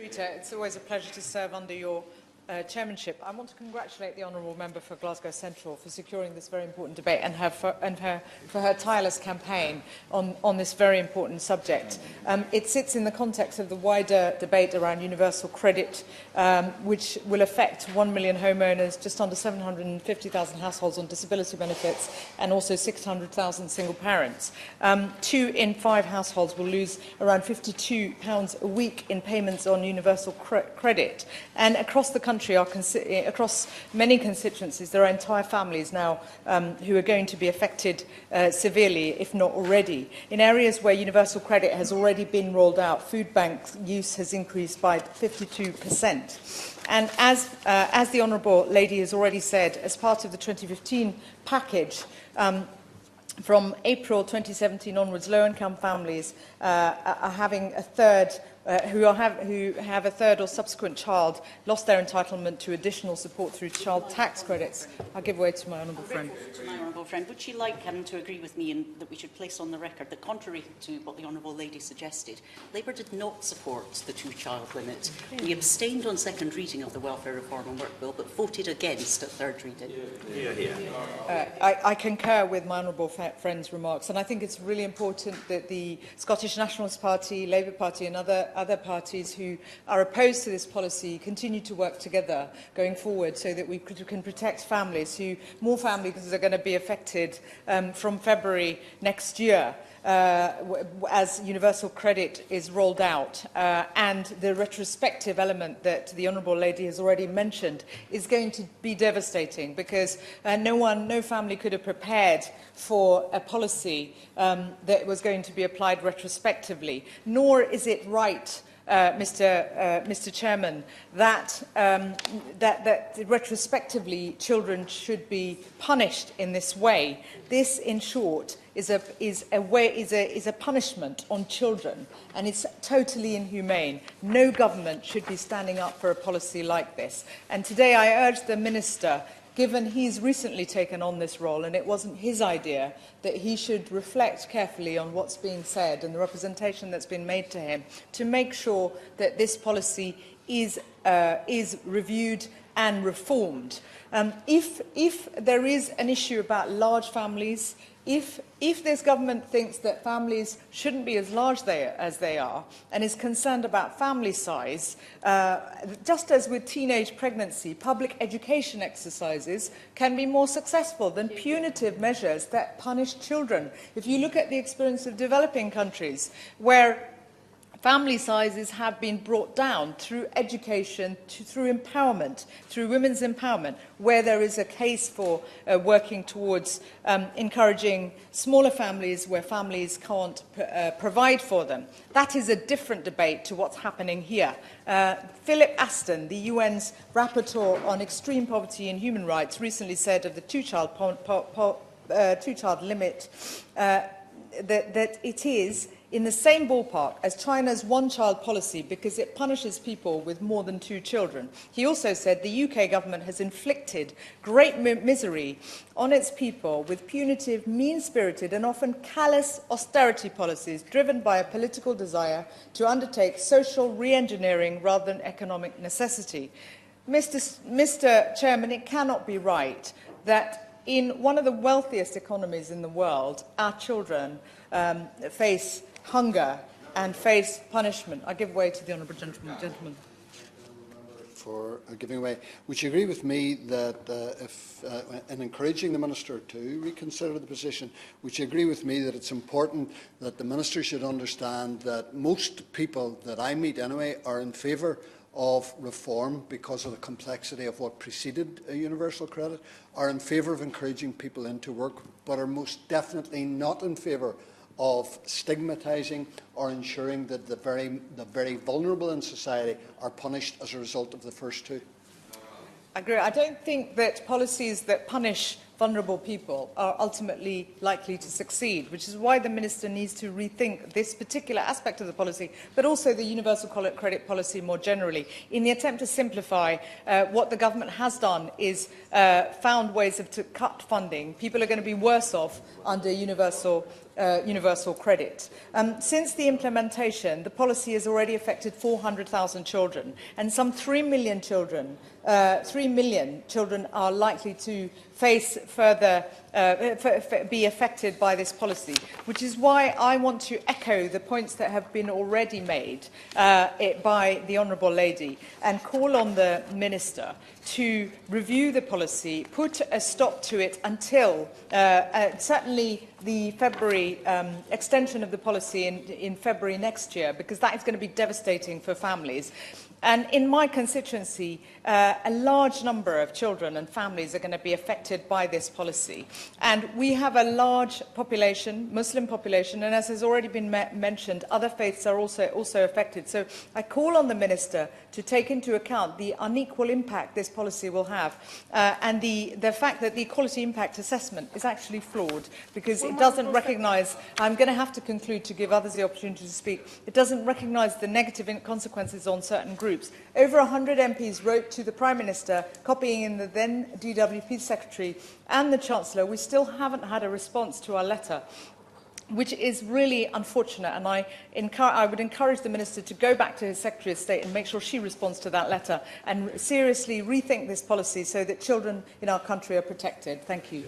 Rita, it's always a pleasure to serve under your chairmanship. I want to congratulate the Honourable Member for Glasgow Central for securing this very important debate and for her tireless campaign on this very important subject. It sits in the context of the wider debate around universal credit, which will affect 1 million homeowners, just under 750,000 households on disability benefits, and also 600,000 single parents. 2 in 5 households will lose around £52 a week in payments on universal credit. And across the country, across many constituencies, there are entire families now who are going to be affected severely, if not already. In areas where universal credit has already been rolled out, food bank use has increased by 52%. And as the Honourable Lady has already said, as part of the 2015 package, from April 2017 onwards, low-income families are having a third who have a third or subsequent child lost their entitlement to additional support through child tax credits. I'll give way to my honourable friend. Would she like to agree with me in that we should place on the record that, contrary to what the Honourable Lady suggested, Labour did not support the two-child limit. We abstained on second reading of the Welfare Reform and Work Bill, but voted against at third reading. I concur with my honourable friend's remarks, and I think it's really important that the Scottish Nationalist Party, Labour Party and other parties who are opposed to this policy continue to work together going forward so that we can protect families more families are going to be affected from February next year as universal credit is rolled out, and the retrospective element that the Honourable Lady has already mentioned is going to be devastating, because no family could have prepared for a policy that was going to be applied retrospectively, nor is it right, Mr. Chairman, that retrospectively children should be punished in this way. This, in short, is a punishment on children, and it's totally inhumane. No government should be standing up for a policy like this. And today I urge the Minister, given he's recently taken on this role and it wasn't his idea, that he should reflect carefully on what's being said and the representation that's been made to him to make sure that this policy is reviewed and reformed. If there is an issue about large families, if this government thinks that families shouldn't be as large as they are and is concerned about family size, just as with teenage pregnancy, public education exercises can be more successful than punitive measures that punish children. If you look at the experience of developing countries, where family sizes have been brought down through education, through empowerment, through women's empowerment, where there is a case for working towards encouraging smaller families where families can't provide for them. That is a different debate to what's happening here. Philip Aston, the UN's rapporteur on extreme poverty and human rights, recently said of the two-child limit that it is in the same ballpark as China's one-child policy because it punishes people with more than 2 children. He also said the UK government has inflicted great misery on its people with punitive, mean-spirited and often callous austerity policies driven by a political desire to undertake social re-engineering rather than economic necessity. Mr. Chairman, it cannot be right that in one of the wealthiest economies in the world, our children face hunger and face punishment. I give way to the honourable gentleman. For giving way. Would you agree with me that in encouraging the Minister to reconsider the position, would you agree with me that it's important that the Minister should understand that most people that I meet anyway are in favour of reform because of the complexity of what preceded universal credit, are in favour of encouraging people into work, but are most definitely not in favour of stigmatising or ensuring that the very vulnerable in society are punished as a result of the first two? I agree. I don't think that policies that punish vulnerable people are ultimately likely to succeed, which is why the Minister needs to rethink this particular aspect of the policy, but also the universal credit policy more generally. In the attempt to simplify, what the government has done is found ways to cut funding. People are going to be worse off under universal universal credit. Since the implementation, the policy has already affected 400,000 children, and some 3 million children are likely to face further, be affected by this policy, which is why I want to echo the points that have been already made by the Honourable Lady and call on the Minister to review the policy, put a stop to it until certainly the February extension of the policy in February next year, because that is going to be devastating for families. And in my constituency, a large number of children and families are going to be affected by this policy. And we have a large population, Muslim population, and as has already been mentioned, other faiths are also affected. So I call on the Minister to take into account the unequal impact this policy will have, and the fact that the equality impact assessment is actually flawed, because it doesn't recognise, I'm going to have to conclude to give others the opportunity to speak, it doesn't recognise the negative consequences on certain groups. Over 100 MPs wrote to the Prime Minister, copying in the then DWP Secretary and the Chancellor. We still haven't had a response to our letter, which is really unfortunate, and I would encourage the Minister to go back to his Secretary of State and make sure she responds to that letter and seriously rethink this policy so that children in our country are protected. Thank you.